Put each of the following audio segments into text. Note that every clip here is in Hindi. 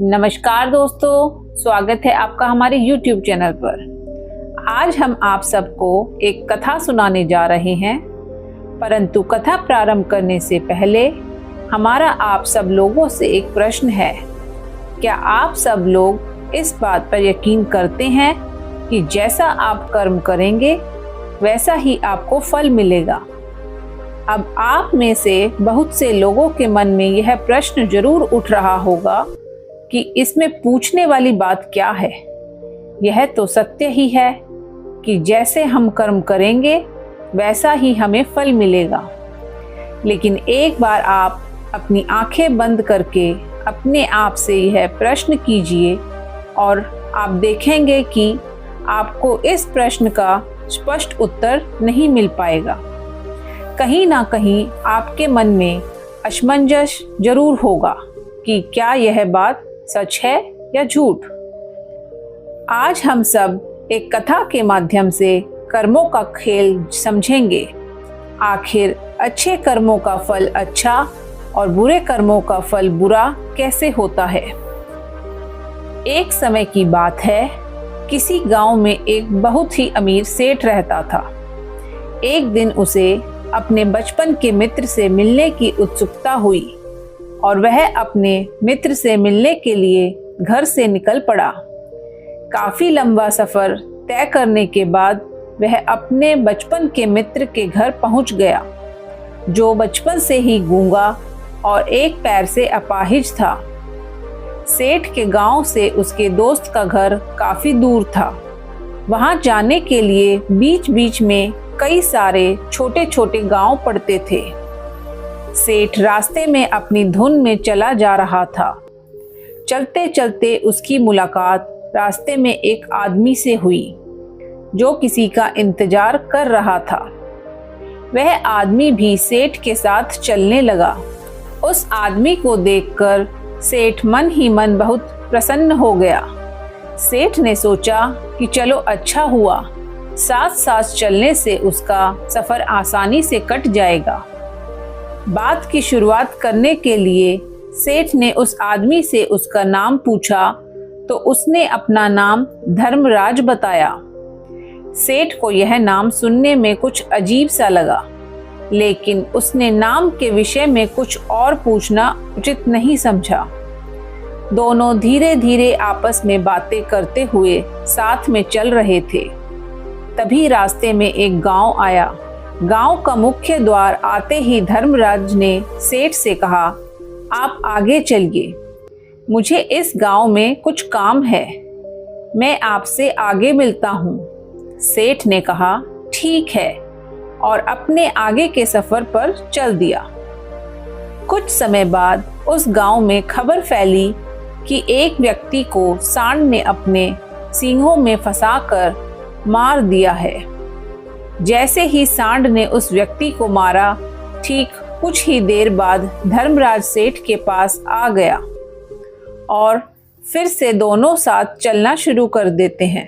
नमस्कार दोस्तों, स्वागत है आपका हमारे YouTube चैनल पर। आज हम आप सबको एक कथा सुनाने जा रहे हैं, परंतु कथा प्रारंभ करने से पहले हमारा आप सब लोगों से एक प्रश्न है। क्या आप सब लोग इस बात पर यकीन करते हैं कि जैसा आप कर्म करेंगे वैसा ही आपको फल मिलेगा? अब आप में से बहुत से लोगों के मन में यह प्रश्न जरूर उठ रहा होगा कि इसमें पूछने वाली बात क्या है। यह तो सत्य ही है कि जैसे हम कर्म करेंगे वैसा ही हमें फल मिलेगा। लेकिन एक बार आप अपनी आंखें बंद करके अपने आप से यह प्रश्न कीजिए और आप देखेंगे कि आपको इस प्रश्न का स्पष्ट उत्तर नहीं मिल पाएगा। कहीं ना कहीं आपके मन में असमंजस जरूर होगा कि क्या यह बात सच है या झूठ। आज हम सब एक कथा के माध्यम से कर्मों का खेल समझेंगे। आखिर अच्छे कर्मों का फल अच्छा और बुरे कर्मों का फल बुरा कैसे होता है। एक समय की बात है, किसी गांव में एक बहुत ही अमीर सेठ रहता था। एक दिन उसे अपने बचपन के मित्र से मिलने की उत्सुकता हुई और वह अपने मित्र से मिलने के लिए घर से निकल पड़ा। काफी लंबा सफर तय करने के बाद वह अपने बचपन के मित्र के घर पहुंच गया, जो बचपन से ही गूंगा और एक पैर से अपाहिज था। सेठ के गांव से उसके दोस्त का घर काफी दूर था। वहां जाने के लिए बीच बीच में कई सारे छोटे छोटे गांव पड़ते थे। सेठ रास्ते में अपनी धुन में चला जा रहा था। चलते चलते उसकी मुलाकात रास्ते में एक आदमी से हुई, जो किसी का इंतजार कर रहा था। वह आदमी भी सेठ के साथ चलने लगा। उस आदमी को देखकर सेठ मन ही मन बहुत प्रसन्न हो गया। सेठ ने सोचा कि चलो अच्छा हुआ, साथ साथ चलने से उसका सफर आसानी से कट जाएगा। बात की शुरुआत करने के लिए सेठ ने उस आदमी से उसका नाम पूछा तो उसने अपना नाम धर्मराज बताया। सेठ को यह नाम सुनने में कुछ अजीब सा लगा, लेकिन उसने नाम के विषय में कुछ और पूछना उचित नहीं समझा। दोनों धीरे धीरे आपस में बातें करते हुए साथ में चल रहे थे। तभी रास्ते में एक गांव आया। गांव का मुख्य द्वार आते ही धर्मराज ने सेठ से कहा, आप आगे चलिए, मुझे इस गांव में कुछ काम है, मैं आपसे आगे मिलता हूँ। सेठ ने कहा, ठीक है, और अपने आगे के सफर पर चल दिया। कुछ समय बाद उस गांव में खबर फैली कि एक व्यक्ति को सांड ने अपने सींगों में फंसाकर मार दिया है। जैसे ही सांड ने उस व्यक्ति को मारा, ठीक कुछ ही देर बाद धर्मराज सेठ के पास आ गया और फिर से दोनों साथ चलना शुरू कर देते हैं।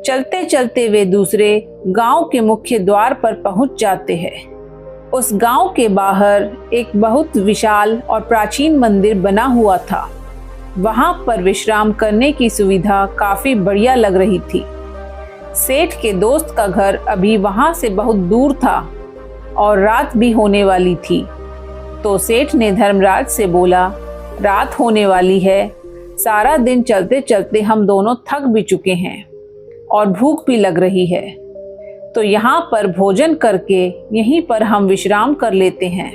चलते चलते वे दूसरे गांव के मुख्य द्वार पर पहुंच जाते हैं। उस गांव के बाहर एक बहुत विशाल और प्राचीन मंदिर बना हुआ था। वहां पर विश्राम करने की सुविधा काफी बढ़िया लग रही थी। सेठ के दोस्त का घर अभी वहां से बहुत दूर था और रात भी होने वाली थी। तो सेठ ने धर्मराज से बोला, रात होने वाली है, सारा दिन चलते चलते हम दोनों थक भी चुके हैं और भूख भी लग रही है, तो यहाँ पर भोजन करके यहीं पर हम विश्राम कर लेते हैं,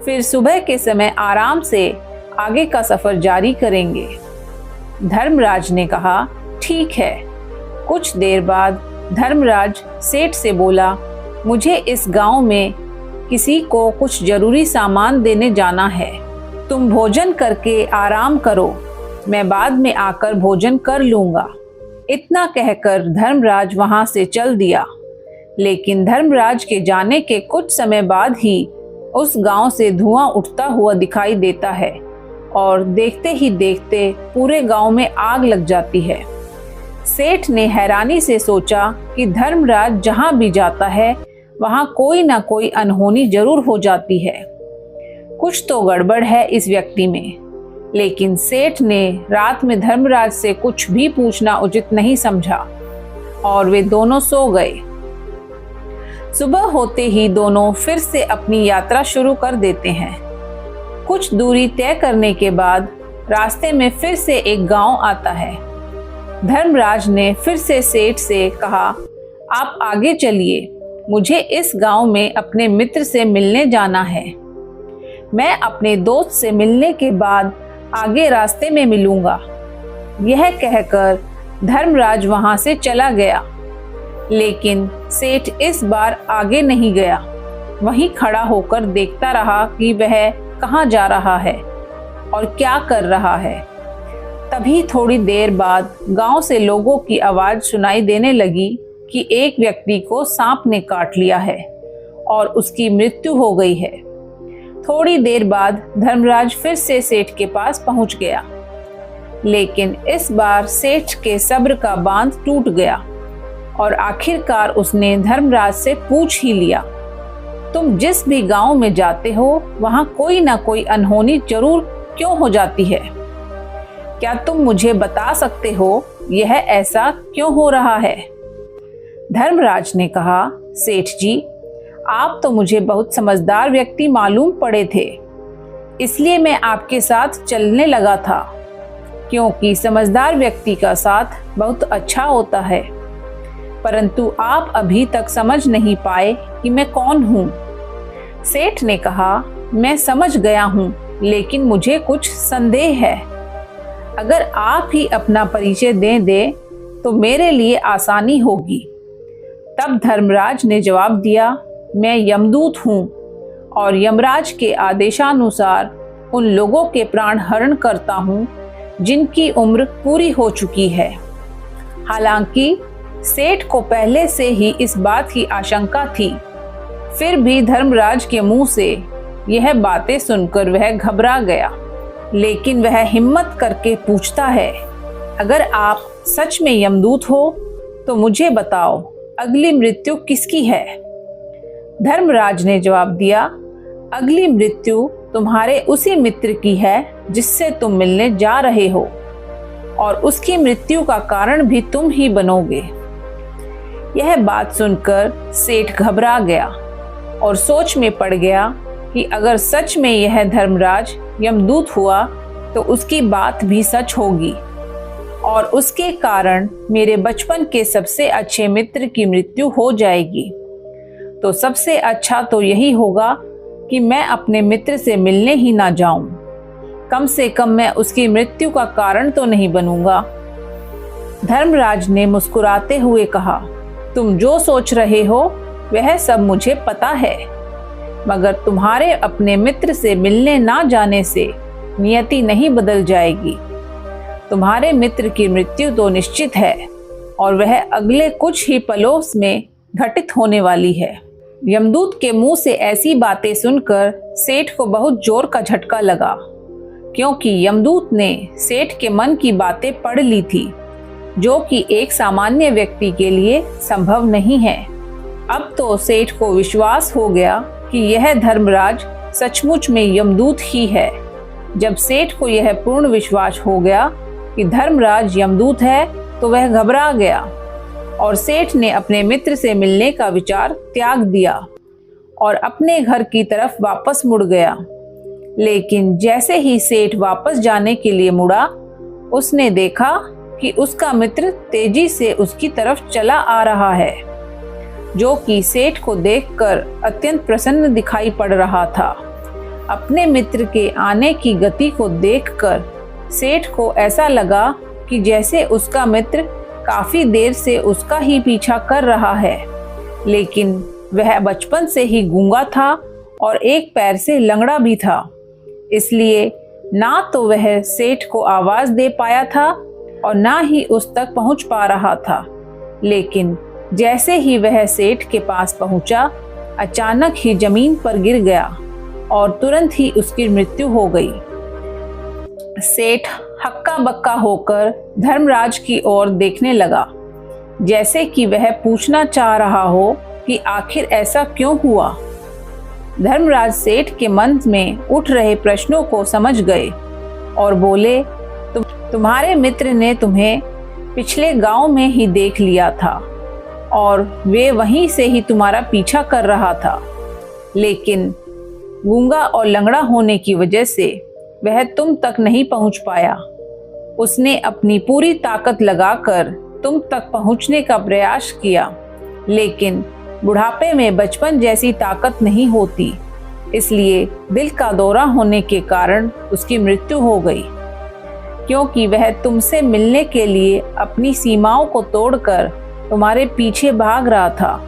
फिर सुबह के समय आराम से आगे का सफर जारी करेंगे। धर्मराज ने कहा, ठीक है। कुछ देर बाद धर्मराज सेठ से बोला, मुझे इस गांव में किसी को कुछ जरूरी सामान देने जाना है, तुम भोजन करके आराम करो, मैं बाद में आकर भोजन कर लूंगा। इतना कहकर धर्मराज वहां से चल दिया। लेकिन धर्मराज के जाने के कुछ समय बाद ही उस गांव से धुआं उठता हुआ दिखाई देता है और देखते ही देखते पूरे गांव में आग लग जाती है। सेठ ने हैरानी से सोचा कि धर्मराज जहां भी जाता है वहां कोई ना कोई अनहोनी जरूर हो जाती है। कुछ तो गड़बड़ है इस व्यक्ति में। लेकिन सेठ ने रात में धर्मराज से कुछ भी पूछना उचित नहीं समझा और वे दोनों सो गए। सुबह होते ही दोनों फिर से अपनी यात्रा शुरू कर देते हैं। कुछ दूरी तय करने के बाद रास्ते में फिर से एक गांव आता है। धर्मराज ने फिर से सेठ से कहा, आप आगे चलिए, मुझे इस गांव में अपने मित्र से मिलने जाना है। मैं अपने दोस्त से मिलने के बाद आगे रास्ते में मिलूंगा। यह कहकर धर्मराज वहां से चला गया, लेकिन सेठ इस बार आगे नहीं गया। वहीं खड़ा होकर देखता रहा कि वह कहाँ जा रहा है और क्या कर रहा है। तभी थोड़ी देर बाद गांव से लोगों की आवाज सुनाई देने लगी कि एक व्यक्ति को सांप ने काट लिया है और उसकी मृत्यु हो गई है। थोड़ी देर बाद धर्मराज फिर से सेठ के पास पहुंच गया, लेकिन इस बार सेठ के सब्र का बांध टूट गया और आखिरकार उसने धर्मराज से पूछ ही लिया, तुम जिस भी गांव में जाते हो वहां कोई ना कोई अनहोनी जरूर क्यों हो जाती है? क्या तुम मुझे बता सकते हो यह ऐसा क्यों हो रहा है? धर्मराज ने कहा, सेठ जी, आप तो मुझे बहुत समझदार व्यक्ति मालूम पड़े थे, इसलिए मैं आपके साथ चलने लगा था, क्योंकि समझदार व्यक्ति का साथ बहुत अच्छा होता है। परंतु आप अभी तक समझ नहीं पाए कि मैं कौन हूँ। सेठ ने कहा, मैं समझ गया हूँ, लेकिन मुझे कुछ संदेह है। अगर आप ही अपना परिचय दे दें तो मेरे लिए आसानी होगी। तब धर्मराज ने जवाब दिया, मैं यमदूत हूँ और यमराज के आदेशानुसार उन लोगों के प्राण हरण करता हूँ जिनकी उम्र पूरी हो चुकी है। हालांकि सेठ को पहले से ही इस बात की आशंका थी, फिर भी धर्मराज के मुंह से यह बातें सुनकर वह घबरा गया। लेकिन वह हिम्मत करके पूछता है, अगर आप सच में यमदूत हो तो मुझे बताओ, अगली मृत्यु किसकी है? धर्मराज ने जवाब दिया, अगली मृत्यु तुम्हारे उसी मित्र की है जिससे तुम मिलने जा रहे हो, और उसकी मृत्यु का कारण भी तुम ही बनोगे। यह बात सुनकर सेठ घबरा गया और सोच में पड़ गया कि अगर सच में यह धर्मराज यमदूत हुआ तो उसकी बात भी सच होगी और उसके कारण मेरे बचपन के सबसे अच्छे मित्र की मृत्यु हो जाएगी। तो सबसे अच्छा तो यही होगा कि मैं अपने मित्र से मिलने ही ना जाऊं। कम से कम मैं उसकी मृत्यु का कारण तो नहीं बनूंगा। धर्मराज ने मुस्कुराते हुए कहा, तुम जो सोच रहे हो वह सब मुझे पता है, मगर तुम्हारे अपने मित्र से मिलने ना जाने से नियति नहीं बदल जाएगी। तुम्हारे मित्र की मृत्यु तो निश्चित है और वह अगले कुछ ही पलों में घटित होने वाली है। यमदूत के मुंह से ऐसी बातें सुनकर सेठ को बहुत जोर का झटका लगा, क्योंकि यमदूत ने सेठ के मन की बातें पढ़ ली थी, जो कि एक सामान्य व्यक्ति के लिए संभव नहीं है। अब तो सेठ को विश्वास हो गया कि यह धर्मराज सचमुच में यमदूत ही है। जब सेठ को यह पूर्ण विश्वास हो गया कि धर्मराज यमदूत है तो वह घबरा गया और सेठ ने अपने मित्र से मिलने का विचार त्याग दिया और अपने घर की तरफ वापस मुड़ गया। लेकिन जैसे ही सेठ वापस जाने के लिए मुड़ा, उसने देखा कि उसका मित्र तेजी से उसकी तरफ चला आ रहा है, जो कि सेठ को देखकर अत्यंत प्रसन्न दिखाई पड़ रहा था। अपने मित्र के आने की गति को देखकर सेठ को ऐसा लगा कि जैसे उसका मित्र काफी देर से उसका ही पीछा कर रहा है, लेकिन वह बचपन से ही गूंगा था और एक पैर से लंगड़ा भी था, इसलिए ना तो वह सेठ को आवाज दे पाया था और ना ही उस तक पहुंच पा रहा था। लेकिन जैसे ही वह सेठ के पास पहुंचा, अचानक ही जमीन पर गिर गया और तुरंत ही उसकी मृत्यु हो गई। सेठ हक्का बक्का होकर धर्मराज की ओर देखने लगा, जैसे कि वह पूछना चाह रहा हो कि आखिर ऐसा क्यों हुआ। धर्मराज सेठ के मन में उठ रहे प्रश्नों को समझ गए और बोले, तुम्हारे मित्र ने तुम्हें पिछले गांव में ही देख लिया था और वे वहीं से ही तुम्हारा पीछा कर रहा था, लेकिन गूंगा और लंगड़ा होने की वजह से वह तुम तक नहीं पहुंच पाया। उसने अपनी पूरी ताकत लगाकर तुम तक पहुंचने का प्रयास किया, लेकिन बुढ़ापे में बचपन जैसी ताकत नहीं होती, इसलिए दिल का दौरा होने के कारण उसकी मृत्यु हो गई, क्योंकि वह तुमसे मिलने के लिए अपनी सीमाओं को तोड़कर तुम्हारे पीछे भाग रहा था।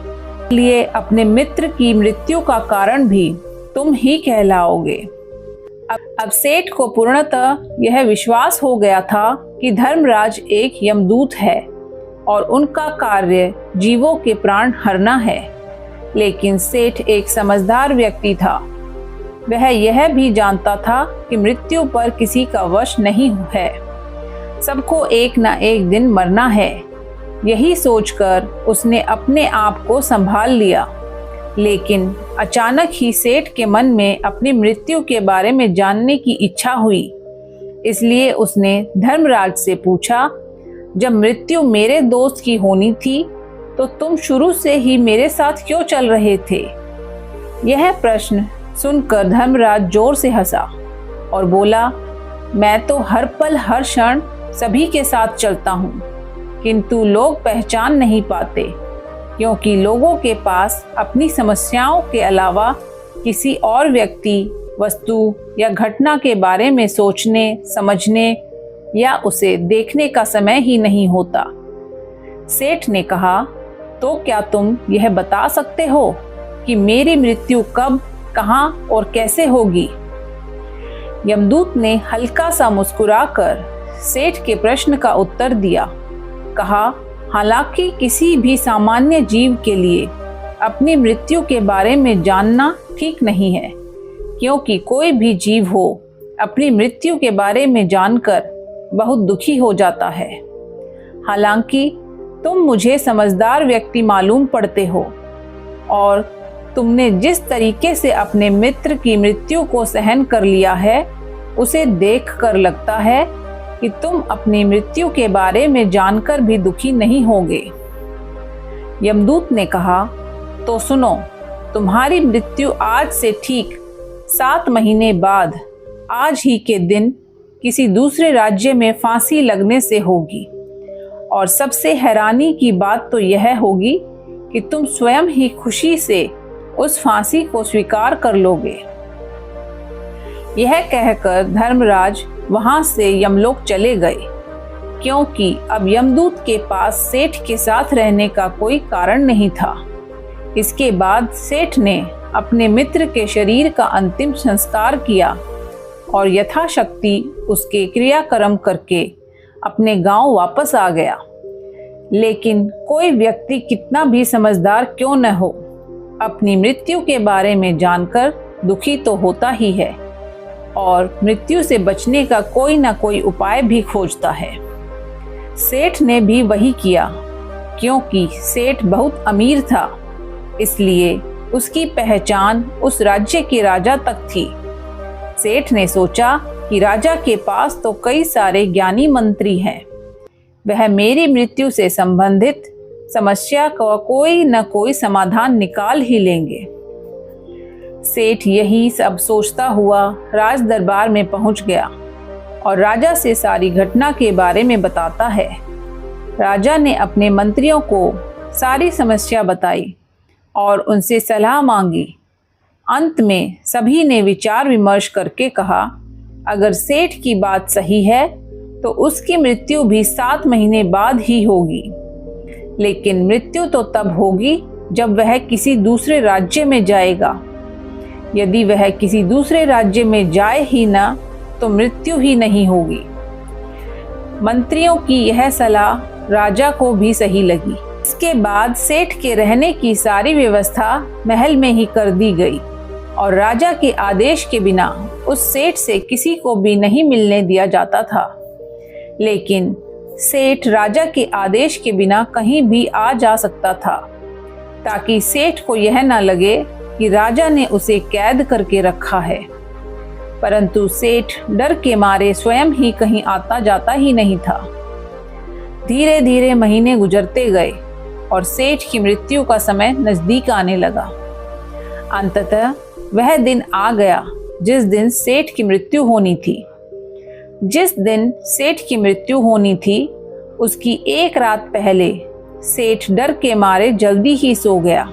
इसलिए अपने मित्र की मृत्यु का कारण भी तुम ही कहलाओगे। अब सेठ को पूर्णतः यह विश्वास हो गया था कि धर्मराज एक यमदूत है और उनका कार्य जीवों के प्राण हरना है। लेकिन सेठ एक समझदार व्यक्ति था। वह यह भी जानता था कि मृत्यु पर किसी का वश नहीं है, सबको एक न एक दिन मरना है। यही सोचकर उसने अपने आप को संभाल लिया। लेकिन अचानक ही सेठ के मन में अपनी मृत्यु के बारे में जानने की इच्छा हुई। इसलिए उसने धर्मराज से पूछा, जब मृत्यु मेरे दोस्त की होनी थी तो तुम शुरू से ही मेरे साथ क्यों चल रहे थे? यह प्रश्न सुनकर धर्मराज जोर से हंसा और बोला, मैं तो हर पल हर क्षण सभी के साथ चलता हूँ, किंतु लोग पहचान नहीं पाते, क्योंकि लोगों के पास अपनी समस्याओं के अलावा किसी और व्यक्ति, वस्तु या घटना के बारे में सोचने, समझने या उसे देखने का समय ही नहीं होता। सेठ ने कहा, तो क्या तुम यह बता सकते हो कि मेरी मृत्यु कब, कहाँ और कैसे होगी? यमदूत ने हल्का सा मुस्कुराकर सेठ के प्रश्न का उत्तर दिया। कहा, हालांकि किसी भी सामान्य जीव के लिए अपनी मृत्यु के बारे में जानना ठीक नहीं है, क्योंकि कोई भी जीव हो अपनी मृत्यु के बारे में जानकर बहुत दुखी हो जाता है। हालांकि तुम मुझे समझदार व्यक्ति मालूम पड़ते हो और तुमने जिस तरीके से अपने मित्र की मृत्यु को सहन कर लिया है, उसे देखकर लगता है कि तुम अपनी मृत्यु के बारे में जानकर भी दुखी नहीं होगे। यमदूत ने कहा, तो सुनो, तुम्हारी मृत्यु आज से ठीक 7 महीने बाद आज ही के दिन किसी दूसरे राज्य में फांसी लगने से होगी। और सबसे हैरानी की बात तो यह होगी कि तुम स्वयं ही खुशी से उस फांसी को स्वीकार कर लोगे। यह कहकर धर्मराज वहां से यमलोक चले गए, क्योंकि अब यमदूत के पास सेठ के साथ रहने का कोई कारण नहीं था। इसके बाद सेठ ने अपने मित्र के शरीर का अंतिम संस्कार किया और यथाशक्ति उसके क्रियाकर्म करके अपने गांव वापस आ गया। लेकिन कोई व्यक्ति कितना भी समझदार क्यों न हो, अपनी मृत्यु के बारे में जानकर दुखी तो होता ही है और मृत्यु से बचने का कोई ना कोई उपाय भी खोजता है। सेठ ने भी वही किया। क्योंकि सेठ बहुत अमीर था, इसलिए उसकी पहचान उस राज्य के राजा तक थी। सेठ ने सोचा कि राजा के पास तो कई सारे ज्ञानी मंत्री हैं, वह मेरी मृत्यु से संबंधित समस्या का कोई न कोई समाधान निकाल ही लेंगे। सेठ यही सब सोचता हुआ राज दरबार में पहुंच गया और राजा से सारी घटना के बारे में बताता है। राजा ने अपने मंत्रियों को सारी समस्या बताई और उनसे सलाह मांगी। अंत में सभी ने विचार विमर्श करके कहा, अगर सेठ की बात सही है तो उसकी मृत्यु भी 7 महीने बाद ही होगी, लेकिन मृत्यु तो तब होगी जब वह किसी दूसरे राज्य में जाएगा। यदि वह किसी दूसरे राज्य में जाए ही ना तो मृत्यु ही नहीं होगी। मंत्रियों की यह सलाह राजा को भी सही लगी। इसके बाद सेठ के रहने की सारी व्यवस्था महल में ही कर दी गई और राजा के आदेश के बिना उस सेठ से किसी को भी नहीं मिलने दिया जाता था। लेकिन सेठ राजा के आदेश के बिना कहीं भी आ जा सकता था, ताकि सेठ को यह न लगे कि राजा ने उसे कैद करके रखा है। परंतु सेठ डर के मारे स्वयं ही कहीं आता जाता ही नहीं था। धीरे धीरे महीने गुजरते गए और सेठ की मृत्यु का समय नजदीक आने लगा। अंततः वह दिन आ गया जिस दिन सेठ की मृत्यु होनी थी। जिस दिन सेठ की मृत्यु होनी थी उसकी एक रात पहले सेठ डर के मारे जल्दी ही सो गया,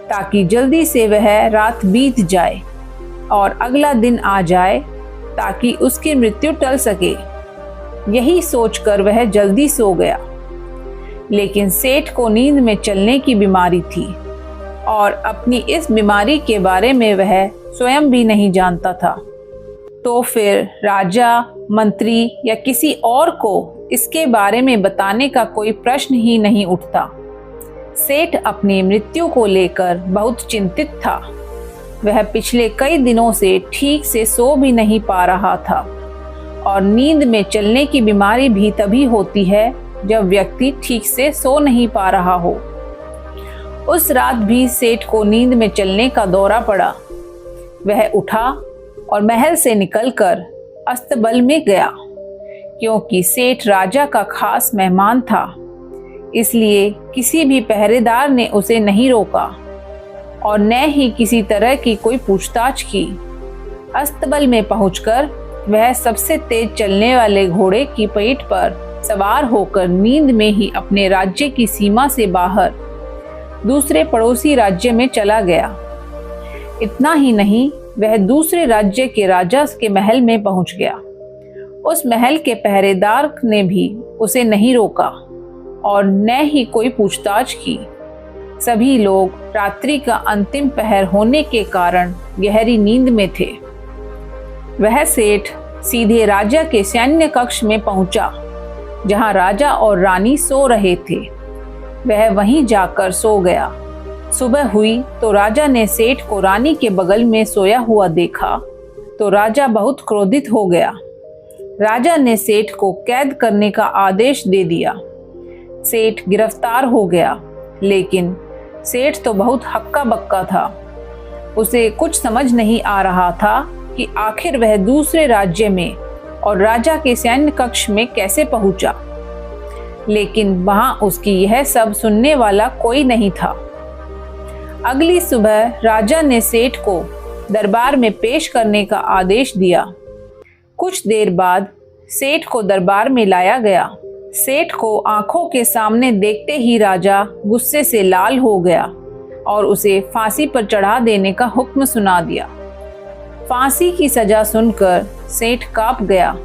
ताकि जल्दी से वह रात बीत जाए और अगला दिन आ जाए, ताकि उसकी मृत्यु टल सके। यही सोचकर वह जल्दी सो गया। लेकिन सेठ को नींद में चलने की बीमारी थी और अपनी इस बीमारी के बारे में वह स्वयं भी नहीं जानता था। तो फिर राजा, मंत्री या किसी और को इसके बारे में बताने का कोई प्रश्न ही नहीं उठता। सेठ अपनी मृत्यु को लेकर बहुत चिंतित था। वह पिछले कई दिनों से ठीक से सो भी नहीं पा रहा था, और नींद में चलने की बीमारी भी तभी होती है जब व्यक्ति ठीक से सो नहीं पा रहा हो। उस रात भी सेठ को नींद में चलने का दौरा पड़ा। वह उठा और महल से निकलकर अस्तबल में गया, क्योंकि सेठ राजा का खास मेहमान था। इसलिए किसी भी पहरेदार ने उसे नहीं रोका और न ही किसी तरह की कोई पूछताछ की। अस्तबल में पहुंचकर वह सबसे तेज चलने वाले घोड़े की पीठ पर सवार होकर नींद में ही अपने राज्य की सीमा से बाहर दूसरे पड़ोसी राज्य में चला गया। इतना ही नहीं, वह दूसरे राज्य के राजा के महल में पहुंच गया। उस महल के पहरेदार ने भी उसे नहीं रोका और न ही कोई पूछताछ की। सभी लोग रात्रि का अंतिम पहर होने के कारण गहरी नींद में थे। वह सेठ सीधे राजा के सैन्य कक्ष में पहुंचा, जहां राजा और रानी सो रहे थे। वह वहीं जाकर सो गया। सुबह हुई तो राजा ने सेठ को रानी के बगल में सोया हुआ देखा तो राजा बहुत क्रोधित हो गया। राजा ने सेठ को कैद करने का आदेश दे दिया। सेठ गिरफ्तार हो गया, लेकिन सेठ तो बहुत हक्का बक्का था। उसे कुछ समझ नहीं आ रहा था कि आखिर वह दूसरे राज्य में और राजा के सैन्य कक्ष में कैसे पहुंचा। लेकिन वहां उसकी यह सब सुनने वाला कोई नहीं था। अगली सुबह राजा ने सेठ को दरबार में पेश करने का आदेश दिया। कुछ देर बाद सेठ को दरबार में लाया गया। सेठ को आंखों के सामने देखते ही राजा गुस्से से लाल हो गया और उसे फांसी पर चढ़ा देने का हुक्म सुना दिया। फांसी की सजा सुनकर सेठ कांप गया,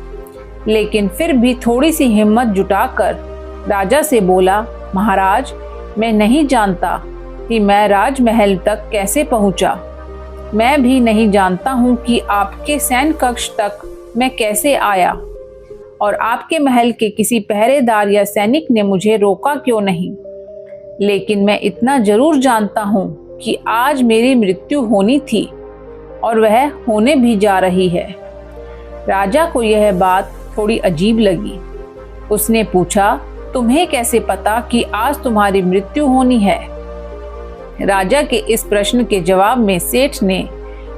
लेकिन फिर भी थोड़ी सी हिम्मत जुटाकर राजा से बोला, महाराज, मैं नहीं जानता कि मैं राजमहल तक कैसे पहुंचा। मैं भी नहीं जानता हूं कि आपके सैन्य कक्ष तक मैं कैसे आया और आपके महल के किसी पहरेदार या सैनिक ने मुझे रोका क्यों नहीं। लेकिन मैं इतना जरूर जानता हूं कि आज मेरी मृत्यु होनी थी और वह होने भी जा रही है। राजा को यह बात थोड़ी अजीब लगी। उसने पूछा, तुम्हें कैसे पता कि आज तुम्हारी मृत्यु होनी है? राजा के इस प्रश्न के जवाब में सेठ ने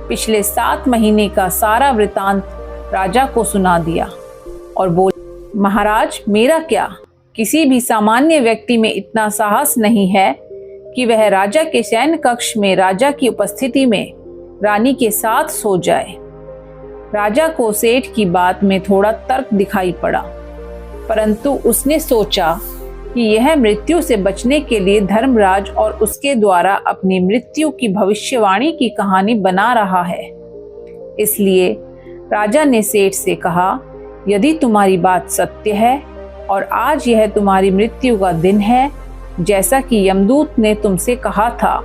पिछले 7 महीने का सारा वृतांत राजा को सुना दिया और बोले, महाराज, मेरा क्या, किसी भी सामान्य व्यक्ति में इतना साहस नहीं है कि वह राजा के सैन्य कक्ष में राजा की उपस्थिति में रानी के साथ सो जाए। राजा को सेठ की बात में थोड़ा तर्क दिखाई पड़ा, परंतु उसने सोचा कि यह मृत्यु से बचने के लिए धर्मराज और उसके द्वारा अपनी मृत्यु की भविष्यवाणी की कहानी बना रहा है। इसलिए राजा ने सेठ से कहा, यदि तुम्हारी बात सत्य है और आज यह तुम्हारी मृत्यु का दिन है, जैसा कि यमदूत ने तुमसे कहा था,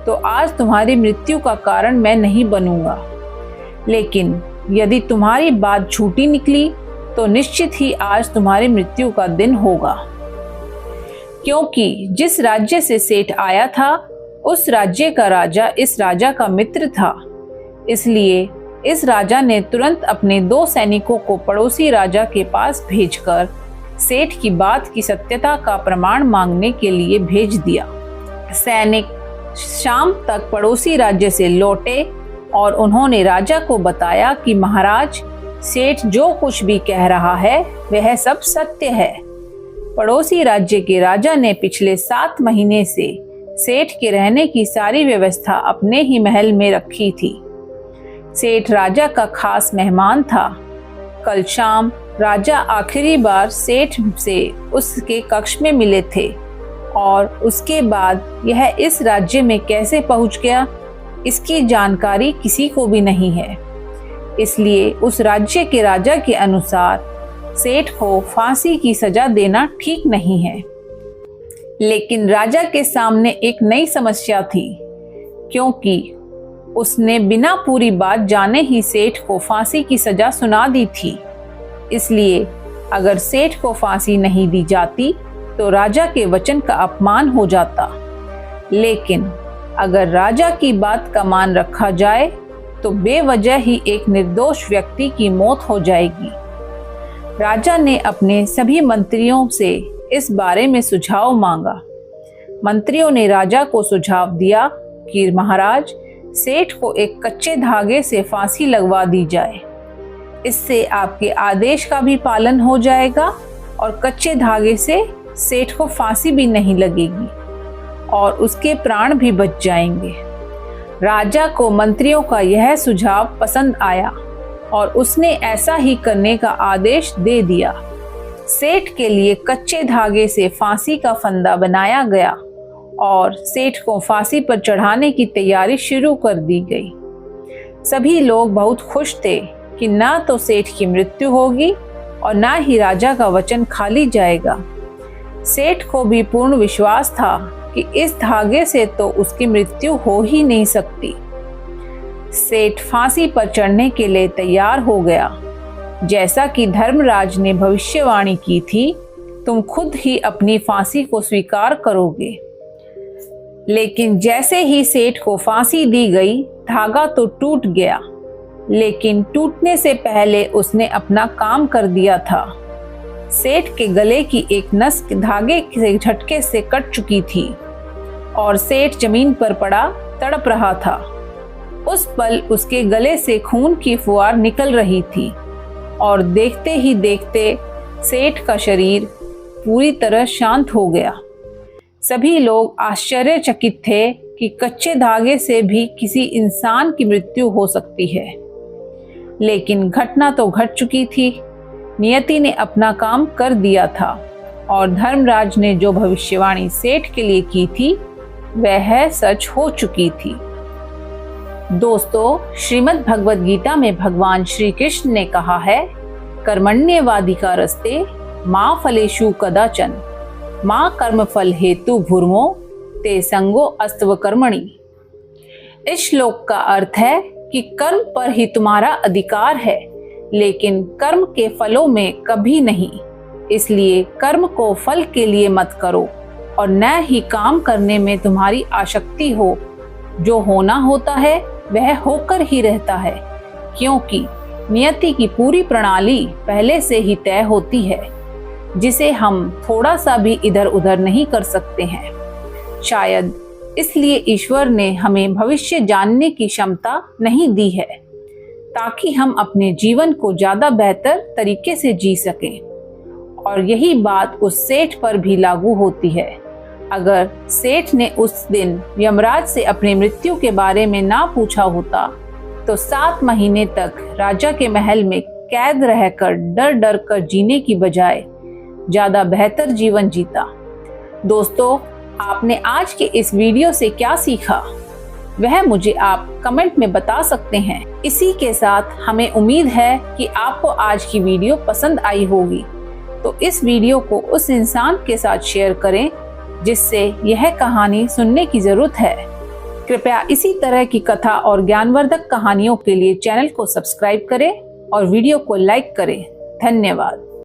तो आज तुम्हारी मृत्यु का कारण मैं नहीं बनूंगा। लेकिन यदि तुम्हारी बात झूठी निकली तो निश्चित ही आज तुम्हारी मृत्यु का दिन होगा। क्योंकि जिस राज्य से सेठ आया था, उस राज्य का राजा इस राजा का मित्र था। इसलिए इस राजा ने तुरंत अपने 2 सैनिकों को पड़ोसी राजा के पास भेजकर सेठ की बात की सत्यता का प्रमाण मांगने के लिए भेज दिया। सैनिक शाम तक पड़ोसी राज्य से लौटे और उन्होंने राजा को बताया कि महाराज, सेठ जो कुछ भी कह रहा है वह सब सत्य है। पड़ोसी राज्य के राजा ने पिछले 7 महीने से सेठ के रहने की सारी व्यवस्था अपने ही महल में रखी थी। सेठ राजा का खास मेहमान था। कल शाम राजा आखिरी बार सेठ से उसके कक्ष में मिले थे और उसके बाद यह इस राज्य में कैसे पहुंच गया, इसकी जानकारी किसी को भी नहीं है। इसलिए उस राज्य के राजा के अनुसार सेठ को फांसी की सजा देना ठीक नहीं है। लेकिन राजा के सामने एक नई समस्या थी, क्योंकि उसने बिना पूरी बात जाने ही सेठ को फांसी की सजा सुना दी थी। इसलिए अगर सेठ को फांसी नहीं दी जाती तो राजा के वचन का अपमान हो जाता। लेकिन अगर राजा की बात का मान रखा जाए तो बेवजह ही एक निर्दोष व्यक्ति की मौत हो जाएगी। राजा ने अपने सभी मंत्रियों से इस बारे में सुझाव मांगा। मंत्रियों ने राजा को सुझाव दिया कि महाराज, सेठ को एक कच्चे धागे से फांसी लगवा दी जाए। इससे आपके आदेश का भी पालन हो जाएगा और कच्चे धागे से सेठ को फांसी भी नहीं लगेगी और उसके प्राण भी बच जाएंगे। राजा को मंत्रियों का यह सुझाव पसंद आया और उसने ऐसा ही करने का आदेश दे दिया। सेठ के लिए कच्चे धागे से फांसी का फंदा बनाया गया और सेठ को फांसी पर चढ़ाने की तैयारी शुरू कर दी गई। सभी लोग बहुत खुश थे कि ना तो सेठ की मृत्यु होगी और ना ही राजा का वचन खाली जाएगा। सेठ को भी पूर्ण विश्वास था कि इस धागे से तो उसकी मृत्यु हो ही नहीं सकती। सेठ फांसी पर चढ़ने के लिए तैयार हो गया। जैसा कि धर्मराज ने भविष्यवाणी की थी, तुम खुद ही अपनी फांसी को स्वीकार करोगे। लेकिन जैसे ही सेठ को फांसी दी गई, धागा तो टूट गया, लेकिन टूटने से पहले उसने अपना काम कर दिया था। सेठ के गले की एक नस धागे के झटके से कट चुकी थी और सेठ जमीन पर पड़ा तड़प रहा था। उस पल उसके गले से खून की फुहार निकल रही थी और देखते ही देखते सेठ का शरीर पूरी तरह शांत हो गया। सभी लोग आश्चर्यचकित थे कि कच्चे धागे से भी किसी इंसान की मृत्यु हो सकती है। लेकिन घटना तो घट चुकी थी। नियति ने अपना काम कर दिया था और धर्मराज ने जो भविष्यवाणी सेठ के लिए की थी वह सच हो चुकी थी। दोस्तों, श्रीमद् भगवद गीता में भगवान श्री कृष्ण ने कहा है, कर्मण्येवाधिकारस्ते मां फलेषु कदाचन मां कर्म फल हेतु भूर्मो ते संगो अस्तव कर्मणि। इस श्लोक का अर्थ है कि कर्म पर ही तुम्हारा अधिकार है, लेकिन कर्म के फलों में कभी नहीं। इसलिए कर्म को फल के लिए मत करो और न ही काम करने में तुम्हारी आसक्ति हो। जो होना होता है वह होकर ही रहता है, क्योंकि नियति की पूरी प्रणाली पहले से ही तय होती है, जिसे हम थोड़ा सा भी इधर उधर नहीं कर सकते हैं। शायद इसलिए ईश्वर ने हमें भविष्य जानने की क्षमता नहीं दी है, ताकि हम अपने जीवन को ज्यादा बेहतर तरीके से जी सकें। और यही बात उस सेठ पर भी लागू होती है। अगर सेठ ने उस दिन यमराज से अपनी मृत्यु के बारे में ना पूछा होता तो 7 महीने तक राजा के महल में कैद रहकर डर डर कर जीने की बजाय ज्यादा बेहतर जीवन जीता। दोस्तों, आपने आज के इस वीडियो से क्या सीखा वह मुझे आप कमेंट में बता सकते हैं। इसी के साथ हमें उम्मीद है कि आपको आज की वीडियो पसंद आई होगी, तो इस वीडियो को उस इंसान के साथ शेयर करें जिससे यह कहानी सुनने की जरूरत है। कृपया इसी तरह की कथा और ज्ञानवर्धक कहानियों के लिए चैनल को सब्सक्राइब करें और वीडियो को लाइक करें। धन्यवाद।